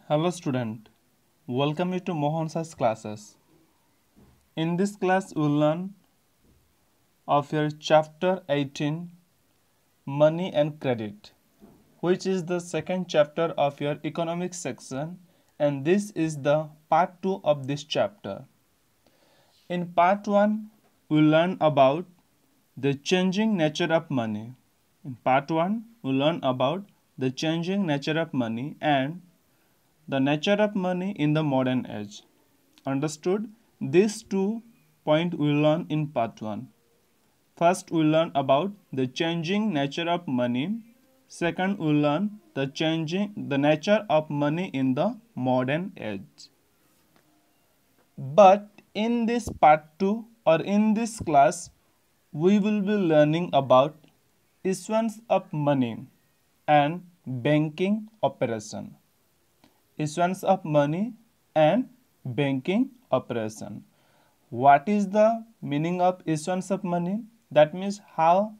Hello student, welcome you to Mohan Sir's classes. In this class we will learn of your chapter 18 Money and Credit, which is the second chapter of your economics section, and this is the part 2 of this chapter. In part 1 we learn about the changing nature of money. In part 1 we learn about the changing nature of money and the nature of money in the modern age. Understood? These 2 points we learn in part 1. First, we learn about the changing nature of money. Second, we learn the nature of money in the modern age. But in this part 2 or in this class, we will be learning about issuance of money and banking operation. Issuance of money and banking operation. What is the meaning of issuance of money? That means how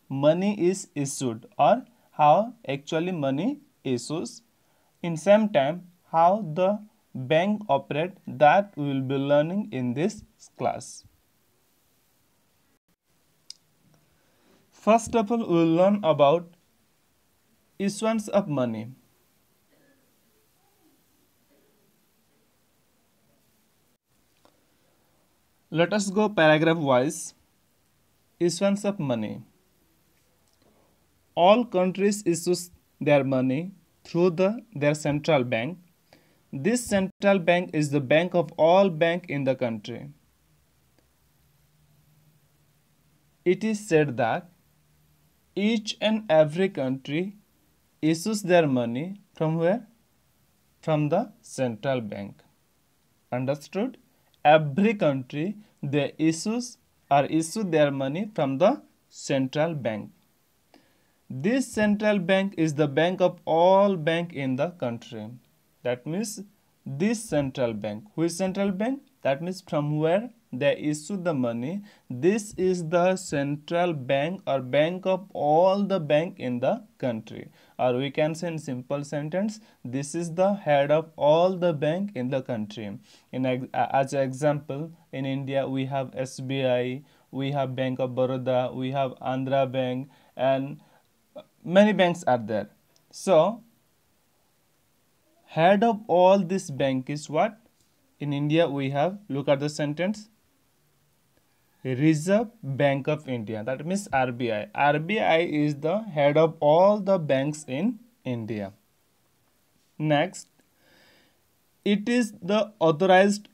money is issued or how actually money issues. In same time, how the bank operate, that we will be learning in this class. First of all, we will learn about issuance of money. Let us go paragraph wise. Issuance of money. All countries issue their money through their central bank. This central bank is the bank of all banks in the country. It is said that each and every country issues their money from where? From the central bank. Understood? Every country they issue their money from the central bank. This central bank is the bank of all banks in the country. That means this central bank. Which central bank? That means from where they issue the money. This is the central bank or bank of all the bank in the country. Or we can say in simple sentence, this is the head of all the bank in the country. As an example, in India we have SBI, we have Bank of Baroda, we have Andhra Bank, and many banks are there. So head of all this bank is what? In India we have, look at the sentence, Reserve Bank of India. That means RBI. RBI is the head of all the banks in India. Next, it is the authorized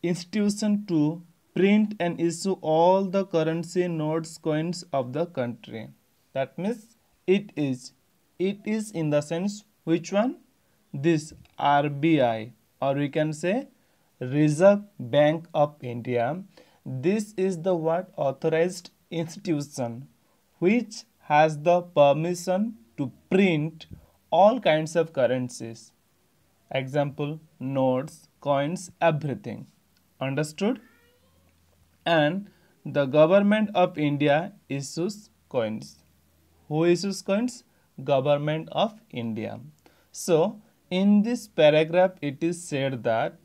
institution to print and issue all the currency notes, coins of the country. That means it is in the sense which one? This RBI, or we can say Reserve Bank of India. This is the what? Authorized institution which has the permission to print all kinds of currencies. Example, notes, coins, everything. Understood? And the government of India issues coins. Who issues coins? Government of India. So, in this paragraph, it is said that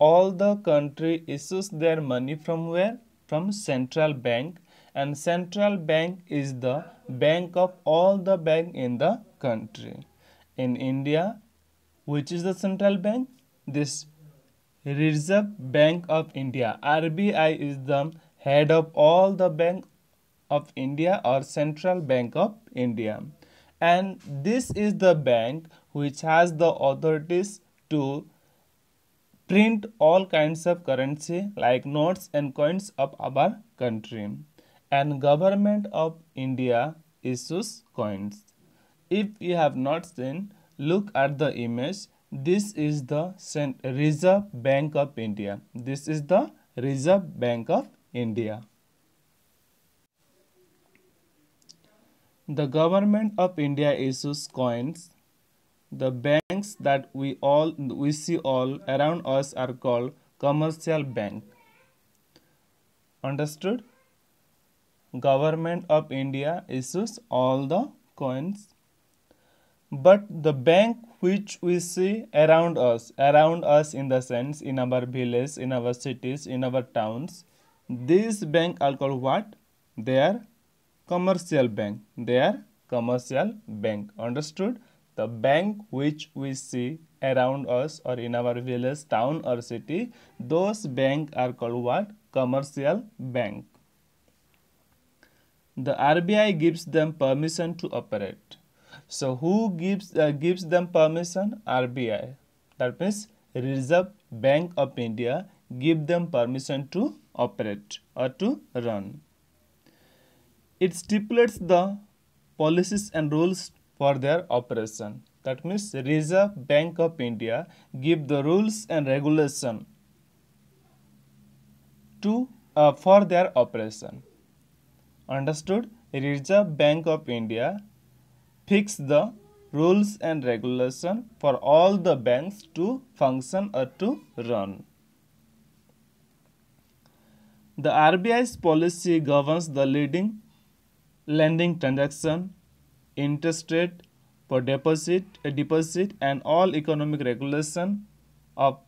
all the country issues their money from where? From central bank, and central bank is the bank of all the bank in the country. In India, which is the central bank? This Reserve Bank of India. RBI is the head of all the bank of India or Central Bank of India. And this is the bank which has the authorities to print all kinds of currency like notes and coins of our country. And government of India issues coins. If you have not seen, look at the image. This is the Reserve Bank of India. This is the Reserve Bank of India. The government of India issues coins. The banks that we see all around us are called commercial bank. Understood? Government of India issues all the coins. But the bank which we see around us in the sense in our village, in our cities, in our towns, these banks are called what? They are commercial bank. They are commercial bank. Understood? The bank which we see around us or in our village, town or city, those banks are called what? Commercial bank. The RBI gives them permission to operate. So who gives them permission? RBI. That means Reserve Bank of India give them permission to operate or to run. It stipulates the policies and rules for their operation. That means Reserve Bank of India give the rules and regulation to for their operation. Understood? Reserve Bank of India fix the rules and regulation for all the banks to function or to run. The RBI's policy governs the lending transaction, interest rate for deposit and all economic regulation of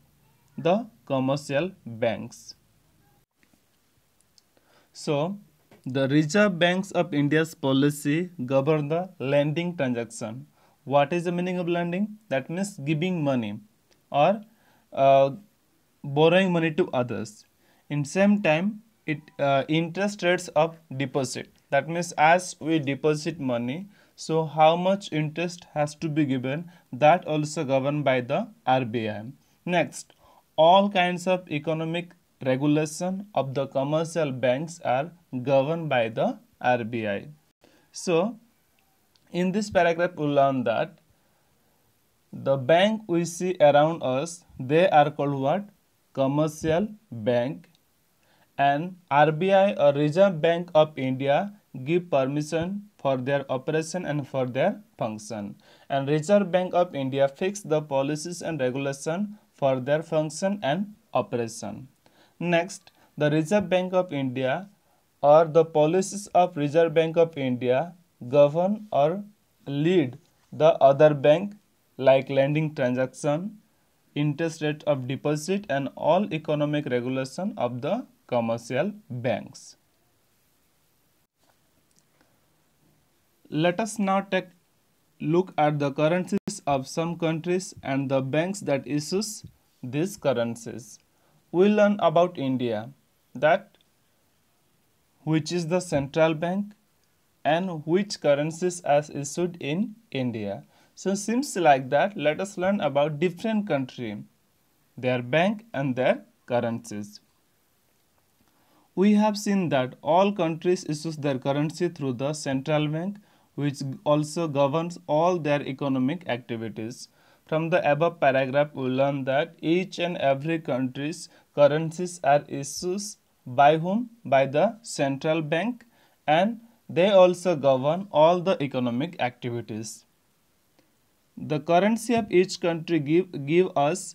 the commercial banks. So, the Reserve Banks of India's policy govern the lending transaction. What is the meaning of lending? That means giving money or borrowing money to others. In same time, it interest rates of deposit. That means as we deposit money, so how much interest has to be given, that also governed by the RBI. Next, all kinds of economic regulation of the commercial banks are governed by the RBI. So, in this paragraph, we learn that the bank we see around us, they are called what? Commercial bank, and RBI or Reserve Bank of India give permission for their operation and for their function. And Reserve Bank of India fix the policies and regulation for their function and operation. Next, the Reserve Bank of India or the policies of Reserve Bank of India govern or lead the other bank like lending transaction, interest rate of deposit and all economic regulation of the commercial banks. Let us now take look at the currencies of some countries and the banks that issues these currencies. We learn about India, that which is the central bank and which currencies are issued in India. So seems like that, let us learn about different country, their bank and their currencies. We have seen that all countries issue their currency through the central bank, which also governs all their economic activities. From the above paragraph, we learn that each and every country's currencies are issued by whom? By the central bank, and they also govern all the economic activities. The currency of each country give us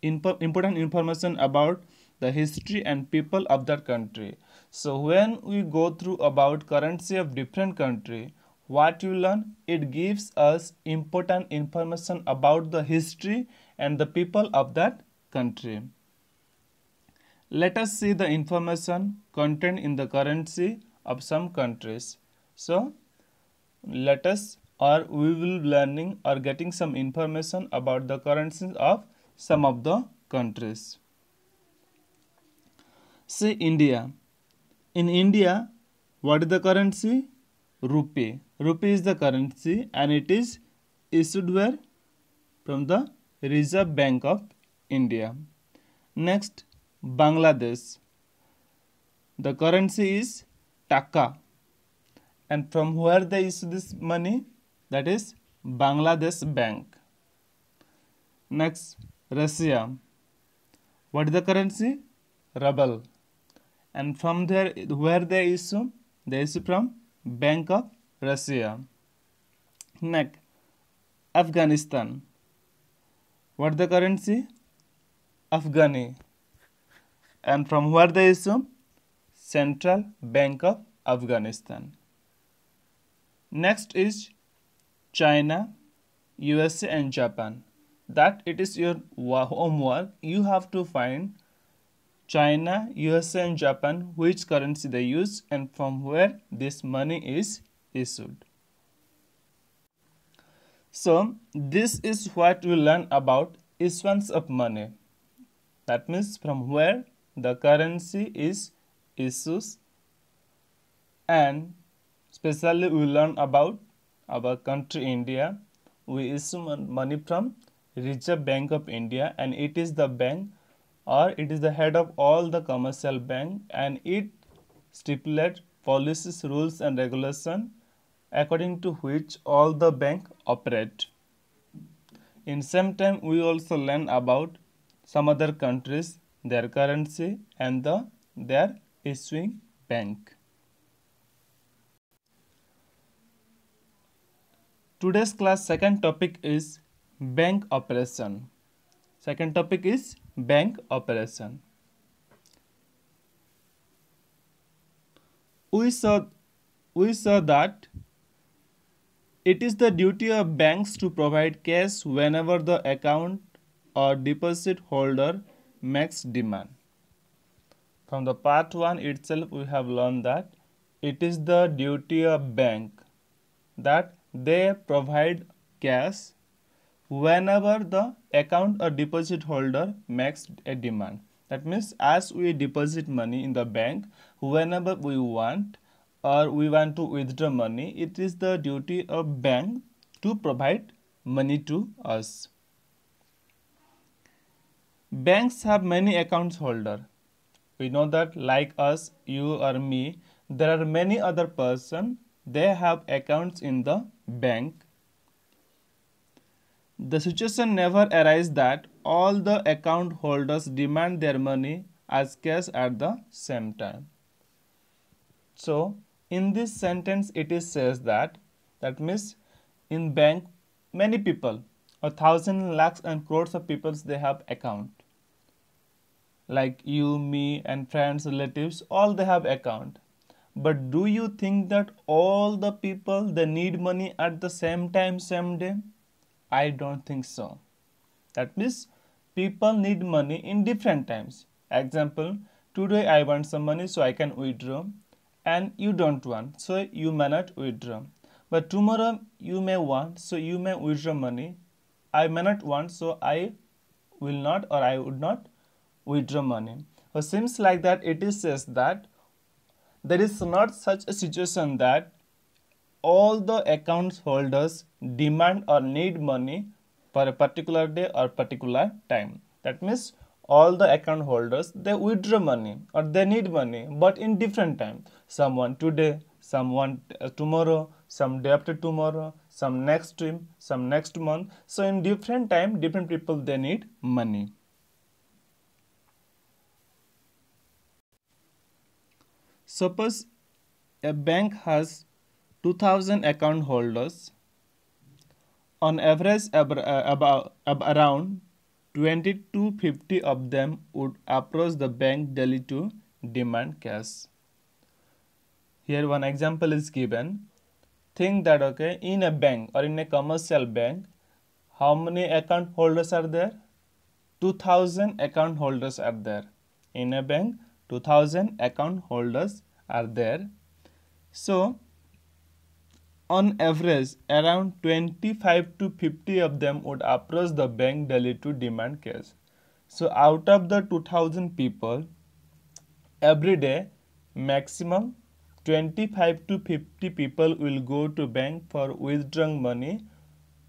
important information about the history and people of that country. So when we go through about currency of different country, what you learn? It gives us important information about the history and the people of that country. Let us see the information contained in the currency of some countries. So let us or we will be learning or getting some information about the currencies of some of the countries. Say India. In India, what is the currency? Rupee. Rupee is the currency and it is issued where? From the Reserve Bank of India. Next, Bangladesh. The currency is Taka. And from where they issue this money? That is Bangladesh Bank. Next, Russia. What is the currency? Ruble. And from there, where they issue? They issue from Bank of Russia. Next, Afghanistan. What is the currency? Afghani. And from where they issue? Central Bank of Afghanistan. Next is China. USA and Japan. That it is your homework. You have to find China, USA and Japan, which currency they use and from where this money is issued. So this is what we learn about issuance of money. That means from where the currency is issued, and especially we learn about our country India. We issue money from Reserve Bank of India, and it is the bank or it is the head of all the commercial bank, and it stipulates policies, rules and regulation according to which all the bank operate. In same time we also learn about some other countries, their currency and their issuing bank. Today's class second topic is bank operation. Second topic is bank operation. We saw that it is the duty of banks to provide cash whenever the account or deposit holder makes demand. From the part 1 itself we have learned that it is the duty of bank that they provide cash whenever the account or deposit holder makes a demand. That means as we deposit money in the bank, whenever we want or we want to withdraw money, it is the duty of bank to provide money to us. Banks have many accounts holder. We know that like us, you or me, there are many other person, they have accounts in the bank. The situation never arises that all the account holders demand their money as cash at the same time. So in this sentence it is says that means in bank many people, 1,000 lakhs and crores of people they have account. Like you, me and friends, relatives, all they have account. But do you think that all the people they need money at the same time, same day? I don't think so. That means people need money in different times. Example, today I want some money so I can withdraw, and you don't want, so you may not withdraw. But tomorrow you may want, so you may withdraw money. I may not want, so I will not or I would not withdraw money. So seems like that it is says that there is not such a situation that all the account holders demand or need money for a particular day or particular time. That means all the account holders they withdraw money or they need money, but in different time. Some want today, some want tomorrow, some day after tomorrow, some next week, some next month. So in different time, different people they need money. Suppose a bank has 2,000 account holders. On average, around 20 to 50 of them would approach the bank daily to demand cash. Here one example is given. Think that in a bank or in a commercial bank, how many account holders are there? 2,000 account holders are there. In a bank, 2,000 account holders are there. So on average, around 25 to 50 of them would approach the bank daily to demand cash. So out of the 2,000 people, every day, maximum 25 to 50 people will go to bank for withdrawing money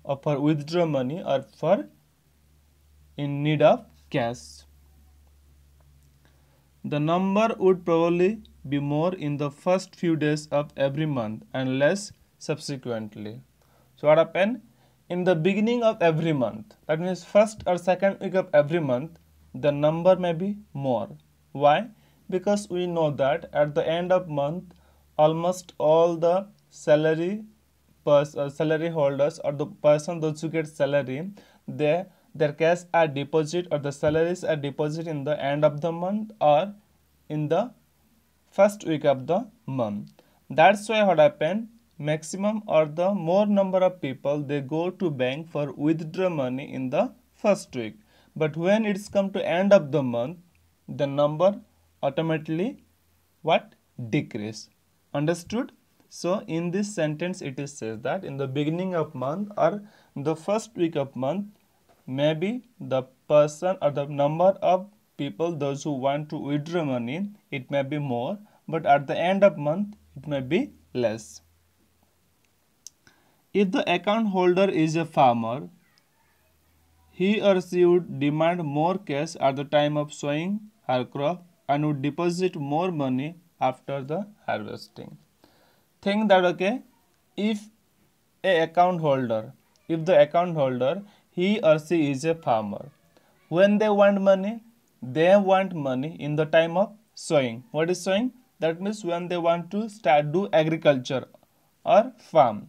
or for in need of cash. The number would probably be more in the first few days of every month and less subsequently. So what happened? In the beginning of every month, that means first or second week of every month, the number may be more. Why? Because we know that at the end of month, almost all the salary holders or the person those who get salary, their cash are deposit or the salaries are deposit in the end of the month or in the first week of the month. That's why what happened, maximum or the more number of people they go to bank for withdraw money in the first week. But when it's come to end of the month, the number automatically what? Decrease. Understood? So in this sentence it is says that in the beginning of month or the first week of month, maybe the person or the number of people those who want to withdraw money, it may be more, but at the end of month it may be less. If the account holder is a farmer, he or she would demand more cash at the time of sowing her crop and would deposit more money after the harvesting. Think that okay, if a account holder, if the account holder, he or she is a farmer, when they want money in the time of sowing. What is sowing? That means when they want to start do agriculture or farm.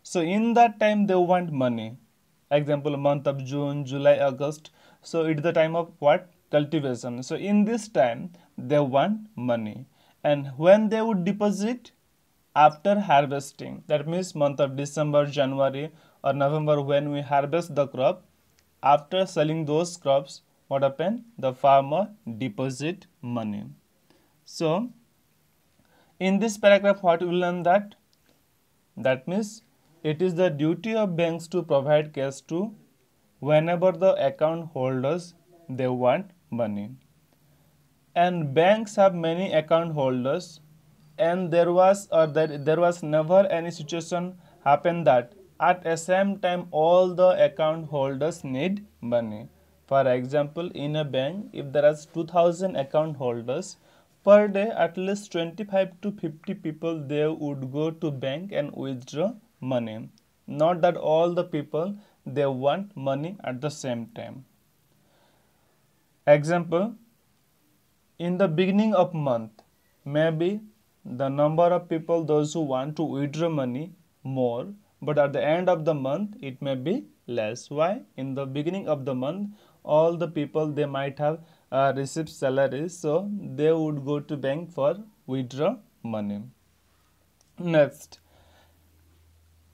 So in that time they want money. Example, month of June, July, August. So it's the time of what? Cultivation. So in this time they want money. And when they would deposit? After harvesting. That means month of December, January or November, when we harvest the crop, after selling those crops, what happen? The farmer deposit money. So in this paragraph what we learn that? That means it is the duty of banks to provide cash to whenever the account holders they want money. And banks have many account holders, and there was never any situation happen that at the same time all the account holders need money. For example, in a bank, if there are 2000 account holders, per day at least 25 to 50 people they would go to bank and withdraw money. Not that all the people they want money at the same time. Example, in the beginning of month, maybe the number of people those who want to withdraw money more, but at the end of the month it may be less. Why? In the beginning of the month all the people they might have received salaries, so they would go to bank for withdraw money. Next,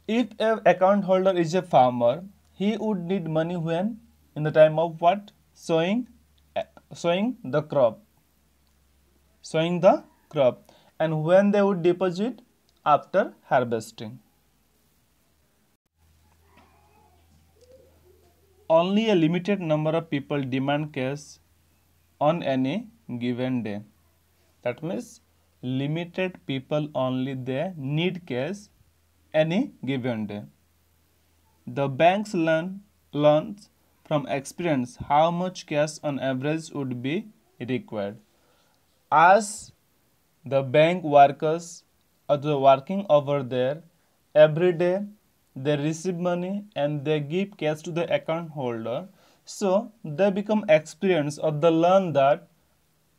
if an account holder is a farmer, he would need money when? In the time of what? Sowing the crop. Sowing the crop. And when they would deposit? After harvesting. Only a limited number of people demand cash on any given day. That means limited people only they need cash any given day. The banks learns from experience how much cash on average would be required. As the bank workers are working over there, every day they receive money and they give cash to the account holder. So they become experienced or they learn that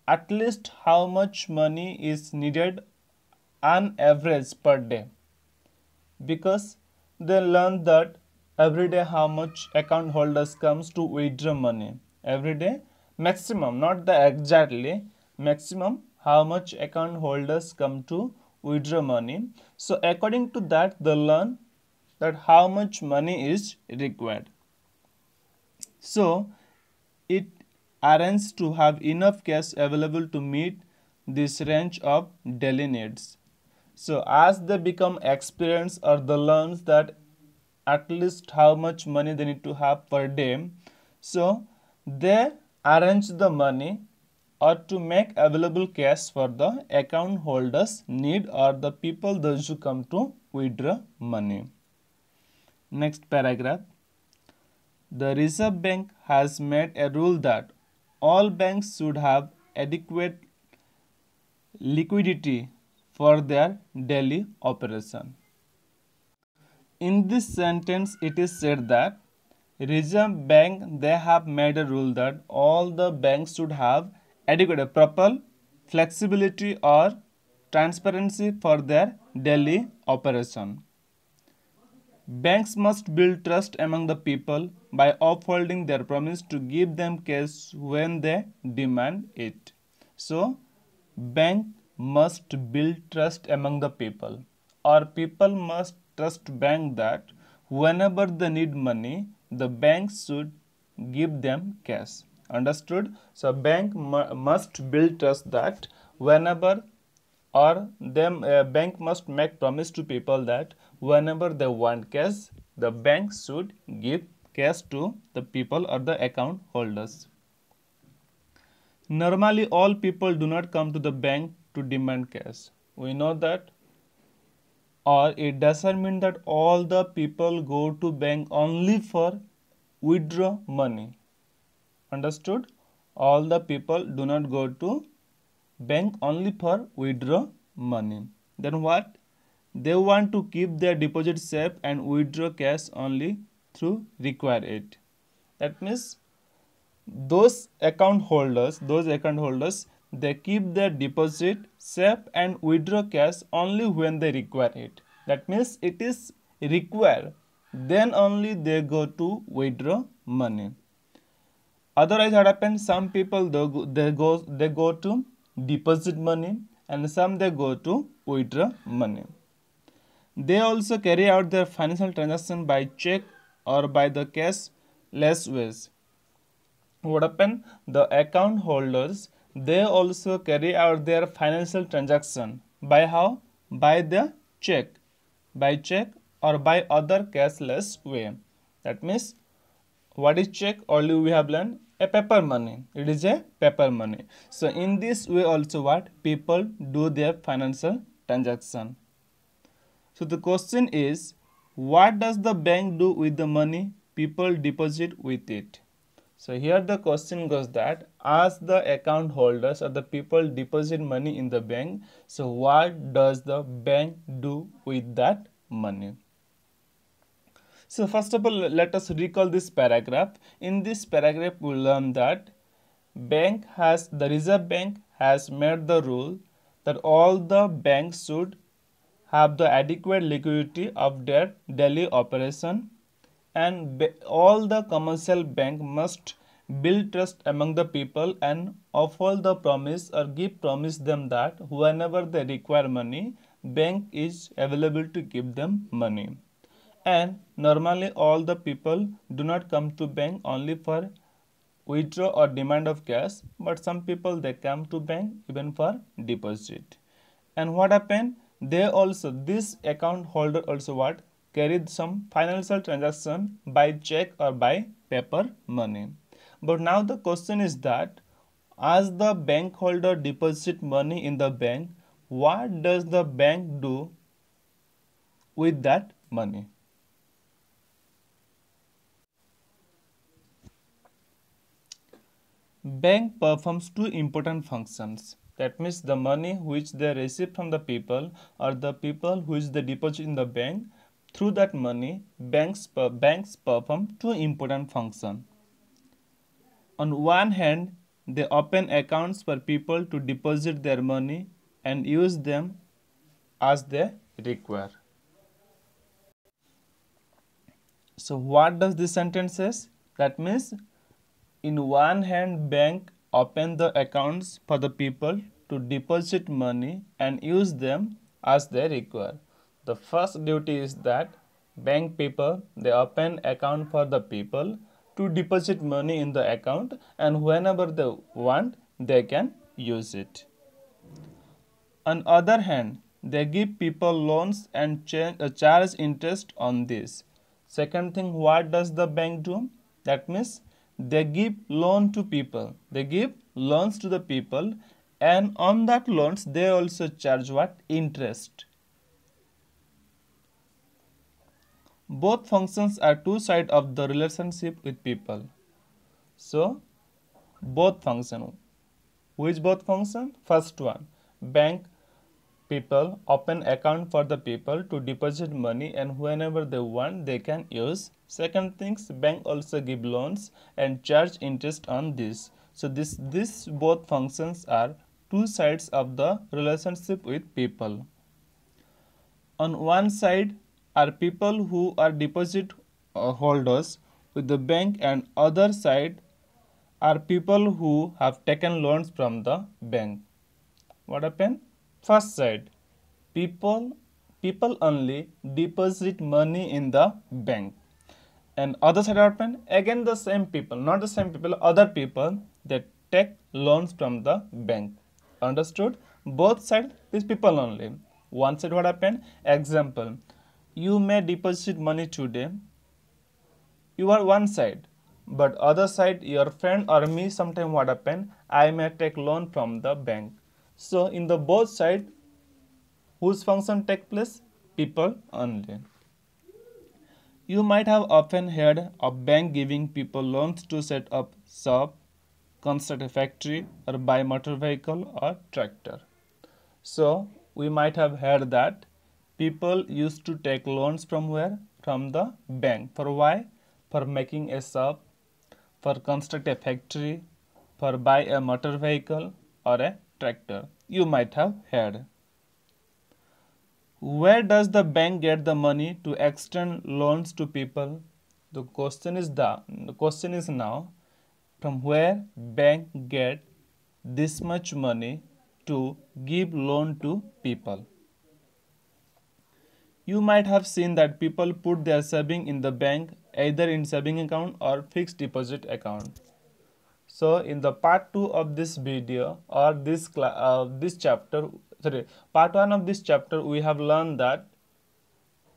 at least how much money is needed on average per day, because they learn that every day how much account holders comes to withdraw money. Every day maximum, not the exactly, maximum how much account holders come to withdraw money. So according to that they learn that how much money is required. So it arranges to have enough cash available to meet this range of daily needs. So as they become experienced or they learn that at least how much money they need to have per day, so they arrange the money or to make available cash for the account holders need or the people those who come to withdraw money. Next paragraph. The Reserve Bank has made a rule that all banks should have adequate liquidity for their daily operation. In this sentence it is said that Reserve Bank they have made a rule that all the banks should have adequate proper flexibility or transparency for their daily operation. Banks must build trust among the people by upholding their promise to give them cash when they demand it. So, bank must build trust among the people. or people must trust bank that whenever they need money, the bank should give them cash. Understood? So bank must build trust that whenever, or them bank must make promise to people that whenever they want cash, the bank should give cash to the people or the account holders. Normally, all people do not come to the bank to demand cash. We know that. Or it doesn't mean that all the people go to bank only for withdraw money. Understood? All the people do not go to bank only for withdraw money. Then what? They want to keep their deposit safe and withdraw cash only through require it. That means those account holders, they keep their deposit safe and withdraw cash only when they require it. That means it is required, then only they go to withdraw money. Otherwise, what happens? Some people they go to deposit money, and some they go to withdraw money. They also carry out their financial transaction by check or by the cashless ways. What happen? The account holders, they also carry out their financial transaction by how? By the check, or by other cashless way. That means what is check? Only we have learned a paper money. It is a paper money. So in this way also what? People do their financial transaction. So the question is, what does the bank do with the money people deposit with it? So here the question goes that as the account holders or the people deposit money in the bank, so what does the bank do with that money? So first of all, let us recall this paragraph. In this paragraph, we learn that the Reserve Bank has made the rule that all the banks should have the adequate liquidity of their daily operation, and all the commercial bank must build trust among the people and offer the promise or give promise them that whenever they require money, bank is available to give them money. And normally all the people do not come to bank only for withdraw or demand of cash, but some people they come to bank even for deposit. And what happened? This account holder also what? Carried some financial transaction by check or by paper money. But now the question is that as the bank holder deposit money in the bank, what does the bank do with that money? Bank performs two important functions. That means the money which they receive from the people or the people which they deposit in the bank, through that money, banks perform two important functions. On one hand, they open accounts for people to deposit their money and use them as they require. So what does this sentence says? That means in one hand, bank open the accounts for the people to deposit money and use them as they require. The first duty is that bank people, they open account for the people to deposit money in the account, and whenever they want, they can use it. On other hand, they give people loans and charge interest on this. Second thing, what does the bank do? That means they give loan to people. They give loans to the people, and on that loans they also charge what? Interest. Both functions are two sides of the relationship with people. So both function. Which both function? First one, bank people open account for the people to deposit money, and whenever they want they can use. Second things, bank also give loans and charge interest on this. So this both functions are two sides of the relationship with people. On one side are people who are deposit holders with the bank, and other side are people who have taken loans from the bank. What happened? First side, people people only deposit money in the bank. And other side what happen? Again the same people, not the same people, other people that take loans from the bank. Understood? Both sides, these people only. One side what happen? Example, you may deposit money today, you are one side, but other side your friend or me, sometime what happen, I may take loan from the bank. So in the both side, whose function take place? People only. You might have often heard of bank giving people loans to set up shop, construct a factory, or buy motor vehicle or tractor. So we might have heard that people used to take loans from where? From the bank. For why? For making a shop, for construct a factory, for buy a motor vehicle or a tractor. You might have heard. Where does the bank get the money to extend loans to people? The question is now, from where bank get this much money to give loan to people? You might have seen that people put their saving in the bank either in saving account or fixed deposit account. So in the part 2 of this video or this chapter, part 1 of this chapter, we have learned that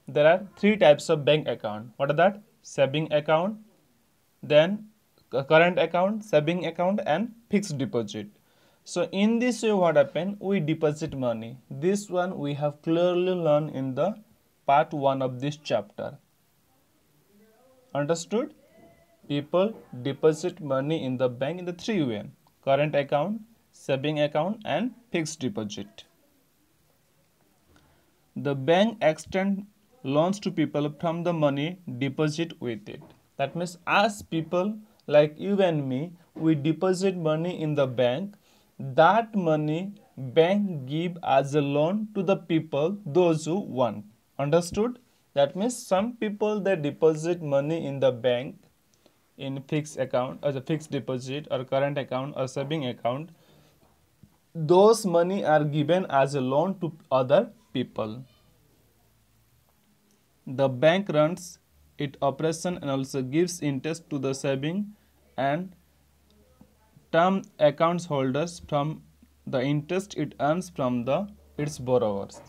there are three types of bank account. What are that? Saving account, then current account, saving account, and fixed deposit. So in this way what happen? We deposit money. This one we have clearly learned in the part 1 of this chapter. Understood? People deposit money in the bank in the three ways: current account, saving account, and fixed deposit. The bank extend loans to people from the money deposit with it. That means as people like you and me, we deposit money in the bank, that money bank give as a loan to the people, those who want. Understood? That means some people, they deposit money in the bank in fixed account as a fixed deposit or current account or saving account. Those money are given as a loan to other people. The bank runs its operation and also gives interest to the saving and term accounts holders from the interest it earns from its borrowers.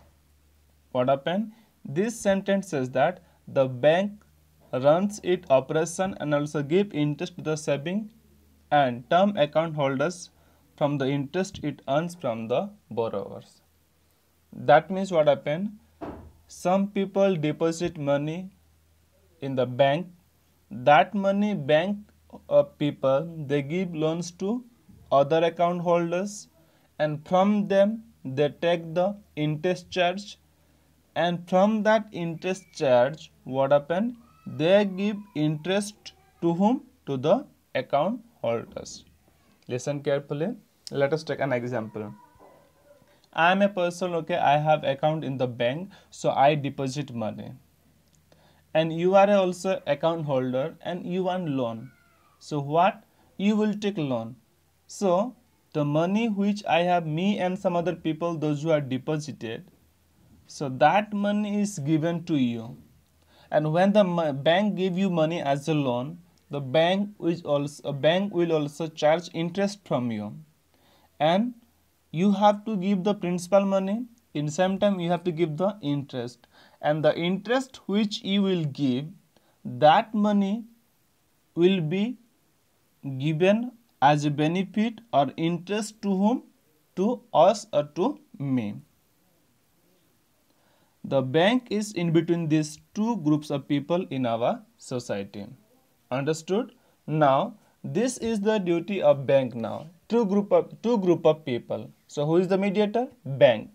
What happened? This sentence says that the bank runs its operation and also give interest to the saving and term account holders from the interest it earns from the borrowers. That means what happened? Some people deposit money in the bank. That money bank people, they give loans to other account holders, and from them they take the interest charge, and from that interest charge what happened? They give interest to whom? To the account holders. Listen carefully. Let us take an example. I am a person, okay, I have account in the bank, so I deposit money. And you are also account holder and you want loan. So what? You will take loan. So the money which I have, me and some other people, those who are deposited, so that money is given to you. And when the bank give you money as a loan, the bank will also charge interest from you. And you have to give the principal money, in same time you have to give the interest, and the interest which you will give, that money will be given as a benefit or interest to whom? To us or to me. The bank is in between these two groups of people in our society. Understood? Now this is the duty of bank now. Two group of people. So who is the mediator? Bank.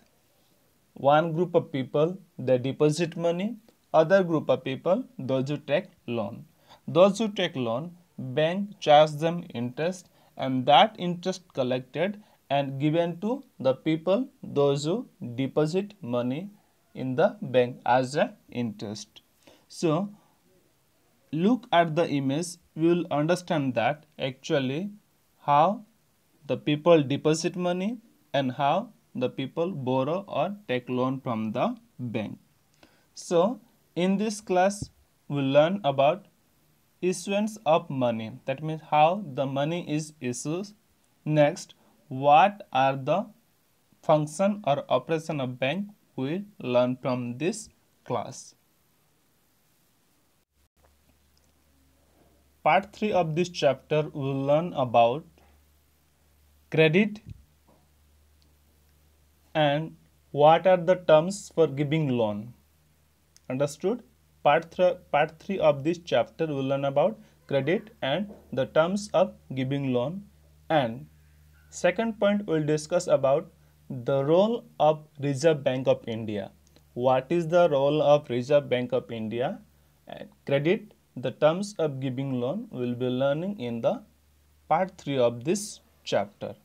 One group of people, they deposit money. Other group of people, those who take loan. Those who take loan, bank charges them interest, and that interest collected and given to the people, those who deposit money in the bank as a interest. So look at the image, we will understand that actually how the people deposit money and how the people borrow or take loan from the bank. So in this class we learn about issuance of money, that means how the money is issued. Next, what are the function or operation of bank, we learn from this class. Part 3 of this chapter we will learn about credit and what are the terms for giving loan. Understood? Part 3 of this chapter we will learn about credit and the terms of giving loan. And second point we will discuss about the role of Reserve Bank of India. What is the role of Reserve Bank of India? And credit, the terms of giving loan, we will be learning in the part 3 of this chapter.